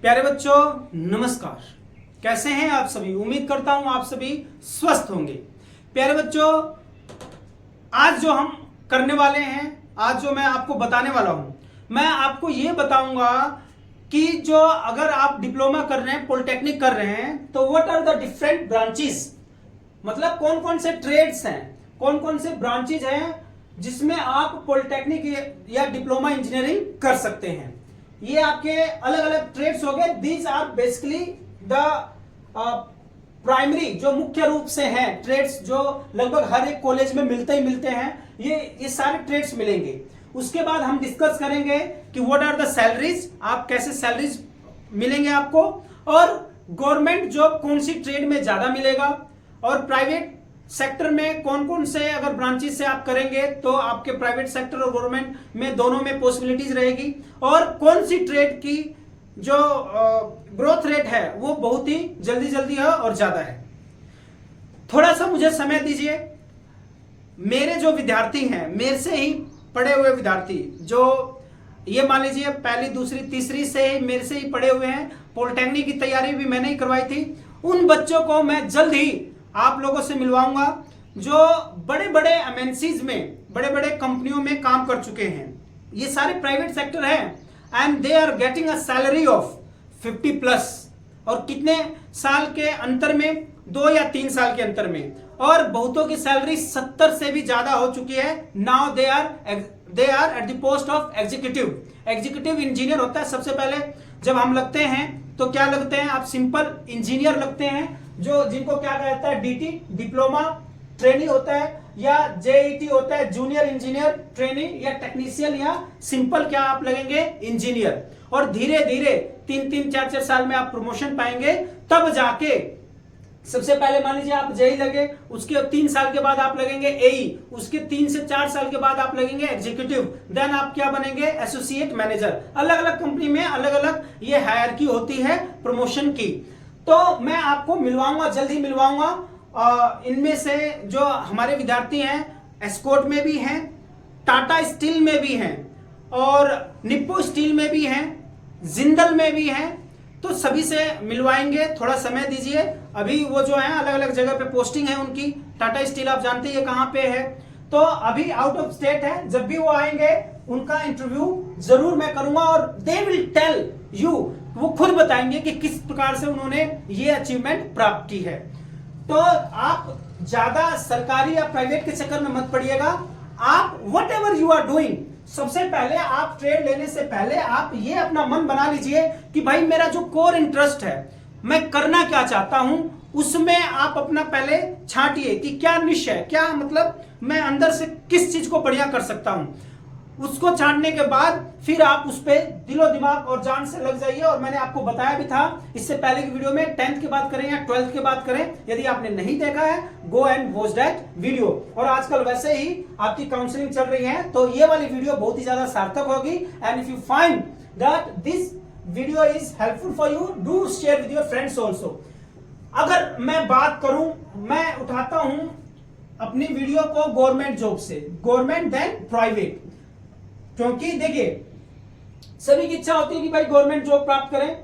प्यारे बच्चों नमस्कार। कैसे हैं आप सभी? उम्मीद करता हूं आप सभी स्वस्थ होंगे। प्यारे बच्चों, आज जो हम करने वाले हैं, आज जो मैं आपको बताने वाला हूं, मैं आपको ये बताऊंगा कि जो अगर आप डिप्लोमा कर रहे हैं, पॉलिटेक्निक कर रहे हैं, तो what are the different branches, मतलब कौन कौन से ट्रेड्स हैं, कौन कौन से ब्रांचेज हैं जिसमें आप पॉलिटेक्निक या डिप्लोमा इंजीनियरिंग कर सकते हैं। ये आपके अलग अलग ट्रेड्स हो गए। These are basically the primary, जो मुख्य रूप से हैं ट्रेड्स, जो लगभग हर एक कॉलेज में मिलते हैं। ये सारे ट्रेड्स मिलेंगे। उसके बाद हम डिस्कस करेंगे कि व्हाट आर द सैलरीज, आप कैसे सैलरीज मिलेंगे आपको, और गवर्नमेंट जॉब कौन सी ट्रेड में ज्यादा मिलेगा, और प्राइवेट सेक्टर में कौन कौन से अगर ब्रांचेस से आप करेंगे तो आपके प्राइवेट सेक्टर और गवर्नमेंट में दोनों में पॉसिबिलिटीज रहेगी, और कौन सी ट्रेड की जो ग्रोथ रेट है वो बहुत ही जल्दी है और ज्यादा है। थोड़ा सा मुझे समय दीजिए। मेरे जो विद्यार्थी हैं, मेरे से ही पढ़े हुए विद्यार्थी, जो ये मान लीजिए पहली दूसरी तीसरी से ही मेरे से ही पढ़े हुए हैं, पॉलिटेक्निक की तैयारी भी मैंने ही करवाई थी, उन बच्चों को मैं जल्द ही आप लोगों से मिलवाऊंगा जो बड़े बड़े एमएनसीज में, बड़े बड़े कंपनियों में काम कर चुके हैं। ये सारे प्राइवेट सेक्टर हैं and they are getting a salary of 50+, और कितने साल के अंतर में? 2 या 3 साल के अंतर में। और बहुतों की सैलरी 70 से भी ज्यादा हो चुकी है। Now they are at the post of executive engineer होता है। सबसे पहले जब हम लगते हैं तो क्या लगते हैं? आप सिंपल इंजीनियर लगते हैं, जो जिनको क्या कहता है, डीटी डिप्लोमा ट्रेनी होता है, या जेईटी होता है, जूनियर इंजीनियर ट्रेनी, या टेक्नीशियन, या सिंपल क्या आप लगेंगे? इंजीनियर। और धीरे धीरे 3-3, 4-4 साल में आप प्रमोशन पाएंगे। तब जाके सबसे पहले मान लीजिए आप जेई लगे, उसके 3 साल के बाद आप लगेंगे एई, उसके 3 से 4 साल के बाद आप लगेंगे एग्जीक्यूटिव, देन आप क्या बनेंगे? Associate manager. अलग अलग कंपनी में अलग अलग ये हायरार्की होती है प्रमोशन की। तो मैं आपको मिलवाऊंगा, जल्द ही मिलवाऊंगा। इनमें से जो हमारे विद्यार्थी हैं, एस्कॉर्ट में भी हैं, टाटा स्टील में भी हैं, और निप्पो स्टील में भी हैं, जिंदल में भी हैं, तो सभी से मिलवाएंगे। थोड़ा समय दीजिए। अभी वो जो है अलग अलग जगह पे पोस्टिंग है उनकी। टाटा स्टील आप जानते हैं कहां पे है, तो अभी आउट ऑफ स्टेट है। जब भी वो आएंगे उनका इंटरव्यू जरूर मैं करूंगा, और दे विल टेल यू, वो खुद बताएंगे कि किस प्रकार से उन्होंने ये अचीवमेंट प्राप्त की है। तो आप ज्यादा सरकारी या प्राइवेट के चक्कर में मत पड़िएगा। आप whatever you are doing, सबसे पहले आप ट्रेड लेने से पहले आप ये अपना मन बना लीजिए कि भाई मेरा जो कोर इंटरेस्ट है, मैं करना क्या चाहता हूं, उसमें आप अपना पहले छांटिए कि क्या निश है, क्या मतलब मैं अंदर से किस चीज को बढ़िया कर सकता हूं। उसको छांटने के बाद फिर आप उस पर दिलो दिमाग और जान से लग जाइए। और मैंने आपको बताया भी था इससे पहले की वीडियो में, 10th की बात करें या 12th की बात करें, यदि आपने नहीं देखा है go and watch that video. और आजकल वैसे ही आपकी काउंसलिंग चल रही है, तो ये वाली वीडियो बहुत ही ज्यादा सार्थक होगी। And if you find that this video is helpful for you, do share with your friends also. अगर मैं बात करूं, मैं उठाता हूं अपनी वीडियो को गवर्नमेंट जॉब से, गवर्नमेंट देन प्राइवेट, क्योंकि देखिए सभी की इच्छा होती है कि भाई गवर्नमेंट जॉब प्राप्त करें,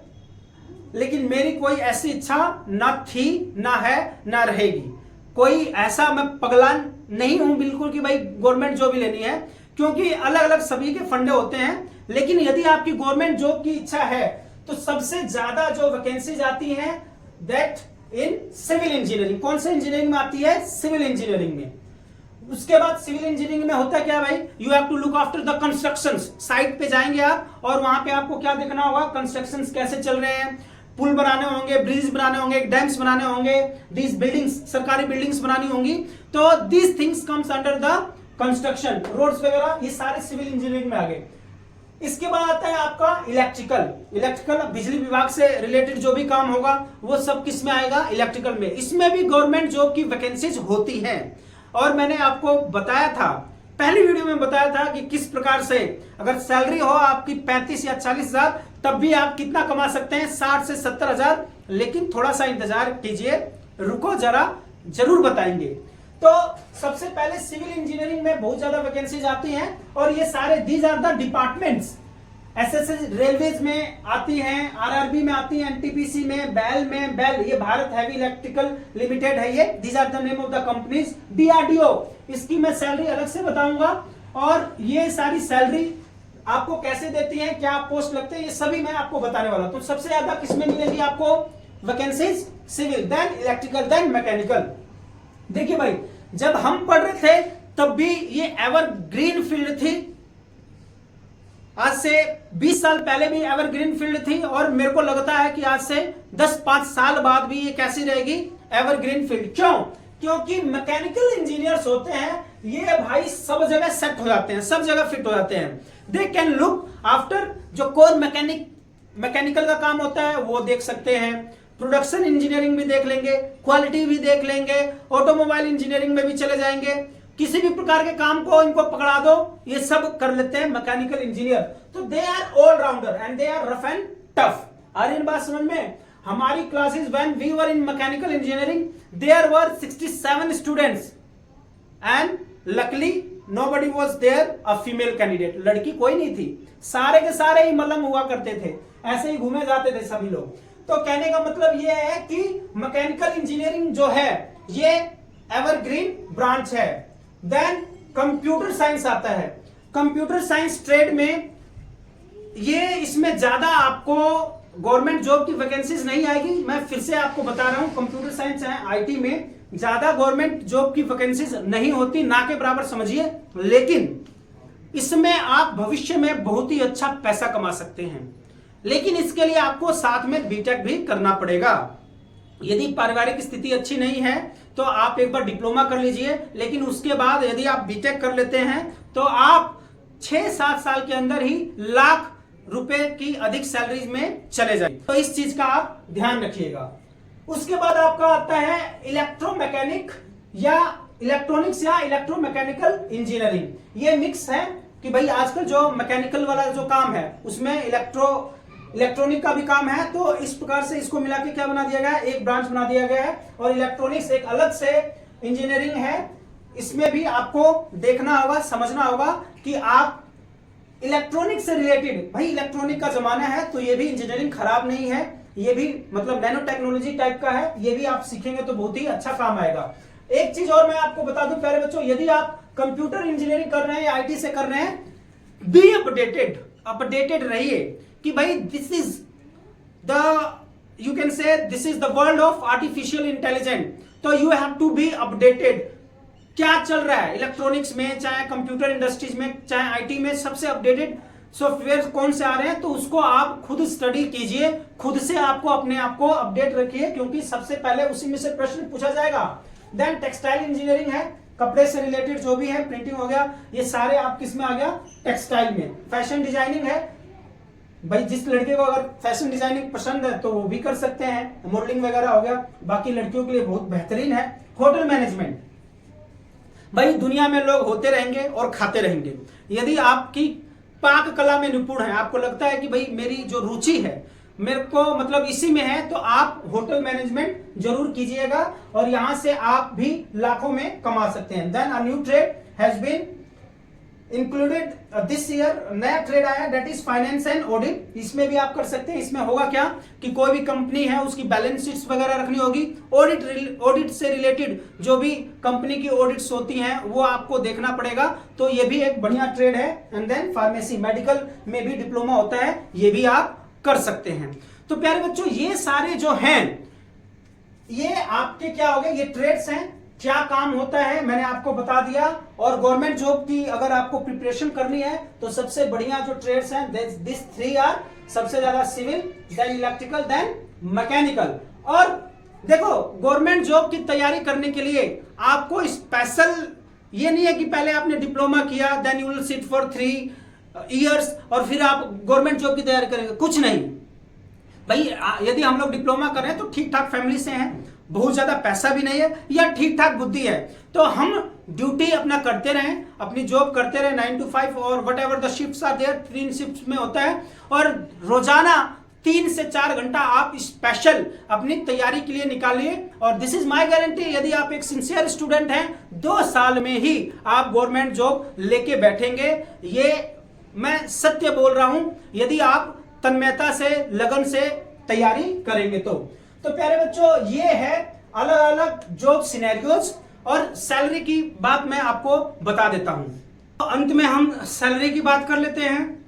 लेकिन मेरी कोई ऐसी इच्छा ना थी, ना है, ना रहेगी। कोई ऐसा मैं पगला नहीं हूं बिल्कुल कि भाई गवर्नमेंट जॉब ही लेनी है, क्योंकि अलग अलग सभी के फंडे होते हैं। लेकिन यदि आपकी गवर्नमेंट जॉब की इच्छा है तो सबसे ज्यादा जो वैकेंसीज आती हैं दैट इन सिविल इंजीनियरिंग। कौन से इंजीनियरिंग में आती है? सिविल इंजीनियरिंग में। उसके बाद सिविल इंजीनियरिंग में होता है क्या भाई? You have to look after the constructions. Site पे जाएंगे आप, और वहां पे आपको क्या देखना होगा? कंस्ट्रक्शंस कैसे चल रहे हैं, पुल बनाने होंगे, ब्रिज बनाने होंगे, डैम्स बनाने होंगे, दीज बिल्डिंग्स, सरकारी बिल्डिंग्स बनानी होंगी। तो these things comes under the construction, roads वगैरह, ये सारे सिविल इंजीनियरिंग में आ गए। इसके बाद आता है आपका इलेक्ट्रिकल बिजली विभाग से रिलेटेड जो भी काम होगा वो सब किस में आएगा? इलेक्ट्रिकल में। इसमें भी गवर्नमेंट जॉब की वैकेंसीज होती हैं, और मैंने आपको बताया था, पहली वीडियो में बताया था कि किस प्रकार से अगर सैलरी हो आपकी 35 या 40 हजार, तब भी आप कितना कमा सकते हैं? 60 से 70 हजार। लेकिन थोड़ा सा इंतजार कीजिए, रुको जरा, जरूर बताएंगे। तो सबसे पहले सिविल इंजीनियरिंग में बहुत ज्यादा वैकेंसीज आती हैं, और ये सारे these are the departments SSC railways में आती हैं, आरआरबी में आती हैं, एनटीपीसी में, बेल, ये भारत हैवी इलेक्ट्रिकल लिमिटेड है ये, these are the name of the companies. DRDO, इसकी मैं सैलरी अलग से बताऊंगा, और ये सारी सैलरी आपको कैसे देती हैं, क्या पोस्ट लगते हैं, ये सभी मैं आपको बताने वाला हूं। तो सबसे ज्यादा किसमें मिलेगी आपको vacancies? Civil, then electrical, then mechanical. देखिए भाई, जब हम पढ़ रहे थे तब भी ये एवरग्रीन फील्ड थी, आज से 20 साल पहले भी एवरग्रीन फील्ड थी, और मेरे को लगता है कि आज से 10-5 साल बाद भी ये कैसी रहेगी? Evergreen field. क्यों? क्योंकि मैकेनिकल इंजीनियर्स होते हैं ये भाई सब जगह सेट हो जाते हैं, सब जगह फिट हो जाते हैं। दे कैन लुक आफ्टर जो कोर मैकेनिकल का काम होता है वो देख सकते हैं, प्रोडक्शन इंजीनियरिंग भी देख लेंगे, क्वालिटी भी देख लेंगे, ऑटोमोबाइल इंजीनियरिंग में भी चले जाएंगे, किसी भी प्रकार के काम को इनको पकड़ा दो ये सब कर लेते हैं मैकेनिकल इंजीनियर। तो they are all rounder and they are rough and tough. आ रही बात समझ में? हमारी classes when we were in mechanical engineering there were 67 students and luckily nobody was there a female candidate. लड़की कोई नहीं थी, सारे के सारे ही मल्लम हुआ करते थे, ऐसे ही घूमे जाते थे सभी लोग। तो कहने का मतलब यह है कि मैकेनिकल इंजीनियरिंग जो है ये एवरग्रीन ब्रांच है। देन कंप्यूटर साइंस आता है। कंप्यूटर साइंस ट्रेड में ये इसमें ज्यादा आपको गवर्नमेंट जॉब की वैकेंसीज नहीं आएगी। मैं फिर से आपको बता रहा हूं, कंप्यूटर साइंस है आईटी में ज्यादा गवर्नमेंट जॉब की वैकेंसीज नहीं होती, ना के बराबर समझिए, लेकिन इसमें आप भविष्य में बहुत ही अच्छा पैसा कमा सकते हैं। लेकिन इसके लिए आपको साथ में बीटेक भी करना पड़ेगा। यदि पारिवारिक स्थिति अच्छी नहीं है तो आप एक बार डिप्लोमा कर लीजिए, लेकिन उसके बाद यदि आप बीटेक कर लेते हैं तो आप 6-7 साल के अंदर ही लाख रुपए की अधिक सैलरीज में चले जाएंगे। तो इस चीज का आप ध्यान रखिएगा। उसके बाद आपका आता है इलेक्ट्रोमैकेनिक या इलेक्ट्रॉनिक्स या इलेक्ट्रोमैकेनिकल इंजीनियरिंग। ये मिक्स है कि भाई आजकल जो मैकेनिकल वाला जो काम है उसमें इलेक्ट्रॉनिक का भी काम है, तो इस प्रकार से इसको मिला के क्या बना दिया गया है? एक ब्रांच बना दिया गया है। और इलेक्ट्रॉनिक्स एक अलग से इंजीनियरिंग है, इसमें भी आपको देखना होगा, समझना होगा कि आप इलेक्ट्रॉनिक से रिलेटेड, भाई इलेक्ट्रॉनिक का जमाना है तो ये भी इंजीनियरिंग खराब नहीं है, ये भी मतलब नैनो टेक्नोलॉजी टाइप का है, ये भी आप सीखेंगे तो बहुत ही अच्छा काम आएगा। एक चीज और मैं आपको बता दूं प्यारे बच्चों, यदि आप कंप्यूटर इंजीनियरिंग कर रहे हैं या आईटी से कर रहे हैं, बी अपडेटेड रहिए कि भाई this is the you can say this is the world of artificial intelligence. तो you have to be updated, क्या चल रहा है इलेक्ट्रॉनिक्स में, चाहे कंप्यूटर इंडस्ट्रीज में, चाहे आईटी में, सबसे अपडेटेड सॉफ्टवेयर कौन से आ रहे हैं, तो उसको आप खुद स्टडी कीजिए, खुद से आपको अपने आप को अपडेट रखिए, क्योंकि सबसे पहले उसी में से प्रश्न पूछा जाएगा। देन टेक्सटाइल इंजीनियरिंग है, कपड़े से रिलेटेड जो भी है, प्रिंटिंग हो गया, ये सारे आप किस में आ गया? टेक्सटाइल में। फैशन डिजाइनिंग है, भाई जिस लड़के को अगर फैशन डिजाइनिंग पसंद है तो वो भी कर सकते हैं, मॉडलिंग वगैरह हो गया, बाकी लड़कियों के लिए बहुत बेहतरीन है। होटल मैनेजमेंट, भाई दुनिया में लोग होते रहेंगे और खाते रहेंगे, यदि आपकी पाक कला में निपुण है, आपको लगता है कि भाई मेरी जो रुचि है मेरे को मतलब इसी में है, तो आप होटल मैनेजमेंट जरूर कीजिएगा और यहां से आप भी लाखों में कमा सकते हैं। Then a new trade has been included this year, नया ट्रेड आया, that is finance and audit. इसमें भी आप कर सकते हैं। इसमें होगा क्या कि कोई भी कंपनी है उसकी बैलेंस शीट्स वगैरह रखनी होगी, ऑडिट से रिलेटेड जो भी कंपनी की ऑडिट्स होती हैं वो आपको देखना पड़ेगा, तो ये भी एक बढ़िया ट्रेड है। एंड देन फार्मेसी, मेडिकल में भी डिप्लोमा होता है, ये भी आप कर सकते हैं। तो प्यारे बच्चों ये सारे जो हैं ये आपके क्या हो गए? ये ट्रेड्स हैं, क्या काम होता है मैंने आपको बता दिया। और गवर्नमेंट जॉब की अगर आपको प्रिपरेशन करनी है तो सबसे बढ़िया जो ट्रेड्स हैं दिस 3 आर, सबसे ज्यादा civil, then electrical, then mechanical. और देखो गवर्नमेंट जॉब की तैयारी करने के लिए आपको स्पेशल ये नहीं है कि पहले आपने डिप्लोमा किया, then you will sit for 3 years और फिर आप गवर्नमेंट जॉब की तैयारी करेंगे, कुछ नहीं भाई। यदि हम लोग डिप्लोमा कर रहे हैं तो ठीक ठाक फैमिली से हैं, बहुत ज्यादा पैसा भी नहीं है या ठीक ठाक बुद्धि है, तो हम ड्यूटी अपना करते रहें, अपनी जॉब करते रहें 9 to 5 और whatever the shifts are there, 3 shifts में होता है, और रोजाना 3 से 4 घंटा आप स्पेशल अपनी तैयारी के लिए निकालिए। और दिस इज माय गारंटी, यदि आप एक सिंसियर स्टूडेंट हैं 2 साल में ही आप गवर्नमेंट जॉब लेके बैठेंगे। ये मैं सत्य बोल रहा हूं, यदि आप तन्मयता से, लगन से तैयारी करेंगे तो प्यारे बच्चों, ये है अलग अलग जॉब सिनेरियोज और सैलरी की बात मैं आपको बता देता हूं। तो अंत में हम सैलरी की बात कर लेते हैं।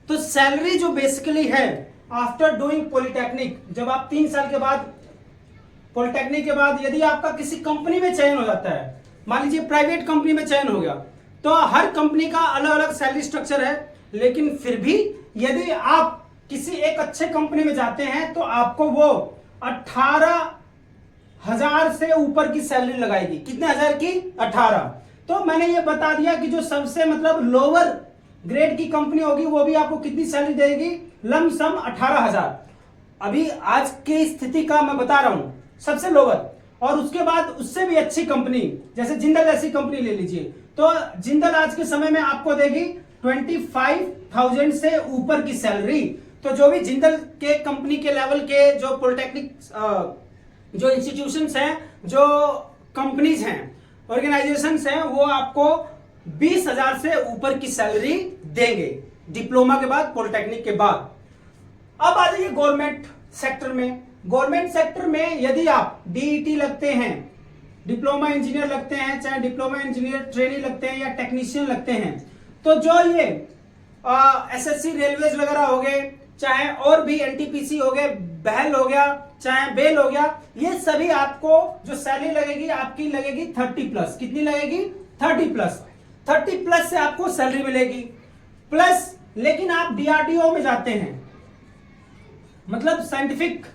तो सैलरी जो बेसिकली है, आफ्टर डूइंग पॉलिटेक्निक, जब आप 3 साल के बाद पॉलिटेक्निक के बाद यदि आपका किसी कंपनी में चयन हो जाता है, मान लीजिए प्राइवेट कंपनी में चयन हो गया, तो हर कंपनी का अलग अलग सैलरी स्ट्रक्चर है, लेकिन फिर भी यदि आप किसी एक अच्छे कंपनी में जाते हैं तो आपको वो 18,000 से ऊपर की सैलरी लगाएगी। कितने हजार की? 18। तो मैंने ये बता दिया कि जो सबसे मतलब लोअर ग्रेड की कंपनी होगी वो भी आपको कितनी सैलरी देगी? लमसम 18,000। अभी आज की स्थिति का मैं बता रहा हूं, सबसे लोअर। और उसके बाद उससे भी अच्छी कंपनी, जैसे जिंदल जैसी कंपनी ले लीजिए, तो जिंदल आज के समय में आपको देगी 25,000 से ऊपर की सैलरी। तो जो भी जिंदल के कंपनी के लेवल के जो पॉलिटेक्निक जो इंस्टीट्यूशंस हैं, जो कंपनीज हैं, ऑर्गेनाइजेशंस हैं, वो आपको 20,000 से ऊपर की सैलरी देंगे डिप्लोमा के बाद, पॉलिटेक्निक के बाद। अब आ जाइए गवर्नमेंट सेक्टर में। गवर्नमेंट सेक्टर में यदि आप डीईटी लगते हैं, डिप्लोमा इंजीनियर लगते हैं, चाहे डिप्लोमा इंजीनियर ट्रेनी लगते हैं या टेक्नीशियन लगते हैं, तो जो ये एसएससी रेलवेज वगैरह हो गए, चाहे और भी एनटीपीसी हो गए, बहल हो गया, चाहे बेल हो गया, ये सभी आपको जो सैलरी लगेगी आपकी लगेगी 30+। कितनी लगेगी? 30+। 30+ से आपको सैलरी मिलेगी प्लस। लेकिन आप डीआरडीओ में जाते हैं, मतलब साइंटिफिक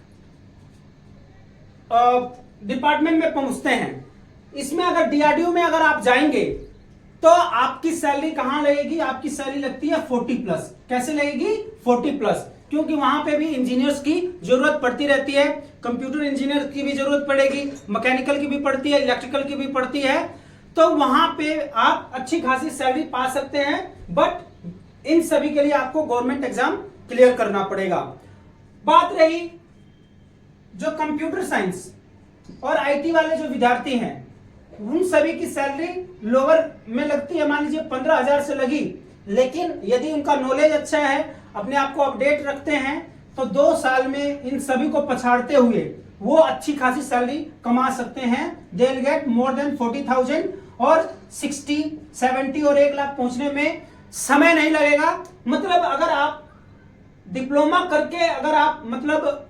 डिपार्टमेंट में पहुंचते हैं, इसमें अगर डीआरडीओ में अगर आप जाएंगे तो आपकी सैलरी कहां लगेगी? आपकी सैलरी लगती है 40+। कैसे लगेगी? 40+, क्योंकि वहां पे भी इंजीनियर्स की जरूरत पड़ती रहती है। कंप्यूटर इंजीनियर की भी जरूरत पड़ेगी, मैकेनिकल की भी पड़ती है, इलेक्ट्रिकल की भी पड़ती है। तो वहां पे आप अच्छी खासी सैलरी पा सकते हैं, बट इन सभी के लिए आपको गवर्नमेंट एग्जाम क्लियर करना पड़ेगा। बात रही जो कंप्यूटर साइंस और आईटी वाले जो विद्यार्थी हैं, उन सभी की सैलरी लोअर में लगती है, मान लीजिए 15,000 से लगी। लेकिन यदि उनका नॉलेज अच्छा है, अपने आप को अपडेट रखते हैं, तो 2 साल में इन सभी को पछाड़ते हुए वो अच्छी खासी सैलरी कमा सकते हैं। They will get more than 40,000 और 60, 70 और 1 लाख पहुंचने में समय नहीं लगेगा। मतलब अगर आप डिप्लोमा करके अगर आप मतलब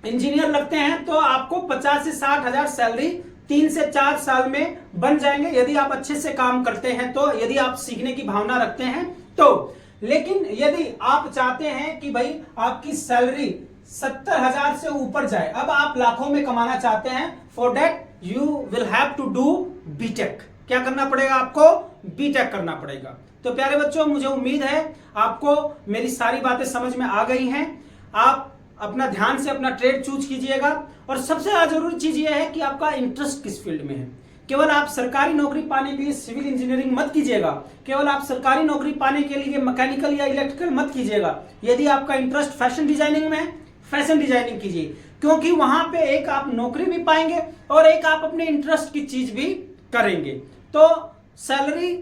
इंजीनियर लगते हैं तो आपको 50 से 60,000 सैलरी 3 से 4 साल में बन जाएंगे, यदि आप अच्छे से काम करते हैं तो, यदि आप सीखने की भावना रखते हैं तो। लेकिन यदि आप चाहते हैं कि भाई आपकी सैलरी 70,000 से ऊपर जाए, अब आप लाखों में कमाना चाहते हैं, for that you will have to do BTech. क्या करना पड़ेगा? आपको बीटेक करना पड़ेगा। तो प्यारे बच्चों, मुझे उम्मीद है आपको मेरी सारी बातें समझ में आ गई हैं। आप अपना ध्यान से अपना ट्रेड चूज कीजिएगा, और सबसे ज्यादा जरूरी चीज यह है कि आपका इंटरेस्ट किस फील्ड में है। केवल आप सरकारी नौकरी पाने के लिए सिविल इंजीनियरिंग मत कीजिएगा, केवल आप सरकारी नौकरी पाने के लिए मैकेनिकल या इलेक्ट्रिकल मत कीजिएगा। यदि आपका इंटरेस्ट फैशन डिजाइनिंग में है, फैशन डिजाइनिंग कीजिए, क्योंकि वहां पे एक आप नौकरी भी पाएंगे और एक आप अपने इंटरेस्ट की चीज भी करेंगे। तो सैलरी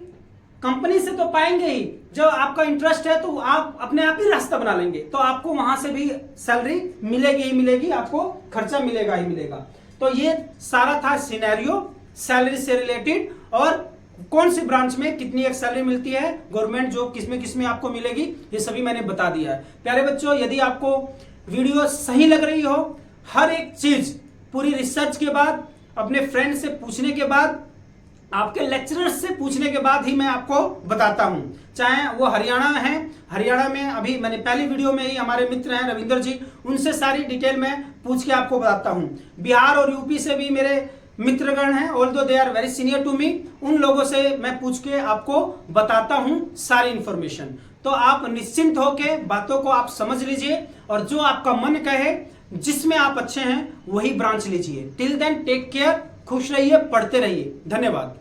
कंपनी से तो पाएंगे ही, जो आपका इंटरेस्ट है तो आप अपने आप ही रास्ता बना लेंगे, तो आपको वहां से भी सैलरी मिलेगी ही मिलेगी, आपको खर्चा मिलेगा ही मिलेगा। तो ये सारा था सिनेरियो सैलरी से रिलेटेड, और कौन सी ब्रांच में कितनी एक सैलरी मिलती है, गवर्नमेंट जॉब किसमें आपको मिलेगी, ये सभी मैंने बता दिया है। प्यारे बच्चों, यदि आपको वीडियो सही लग रही हो, हर एक चीज पूरी रिसर्च के बाद, अपने फ्रेंड से पूछने के बाद, आपके लेक्चरर्स से पूछने के बाद ही मैं आपको बताता हूं। चाहे वो हरियाणा में है, हरियाणा में अभी मैंने पहली वीडियो में ही हमारे मित्र हैं रविंदर जी, उनसे सारी डिटेल में पूछ के आपको बताता हूं। बिहार और यूपी से भी मेरे मित्रगण हैं, although they are very senior to me, उन लोगों से मैं पूछ के आपको बताता हूं सारी इंफॉर्मेशन। तो आप निश्चिंत होके बातों को आप समझ लीजिए, और जो आपका मन कहे, जिसमें आप अच्छे हैं, वही ब्रांच लीजिए। टिल देन टेक केयर, खुश रहिए, पढ़ते रहिए। धन्यवाद।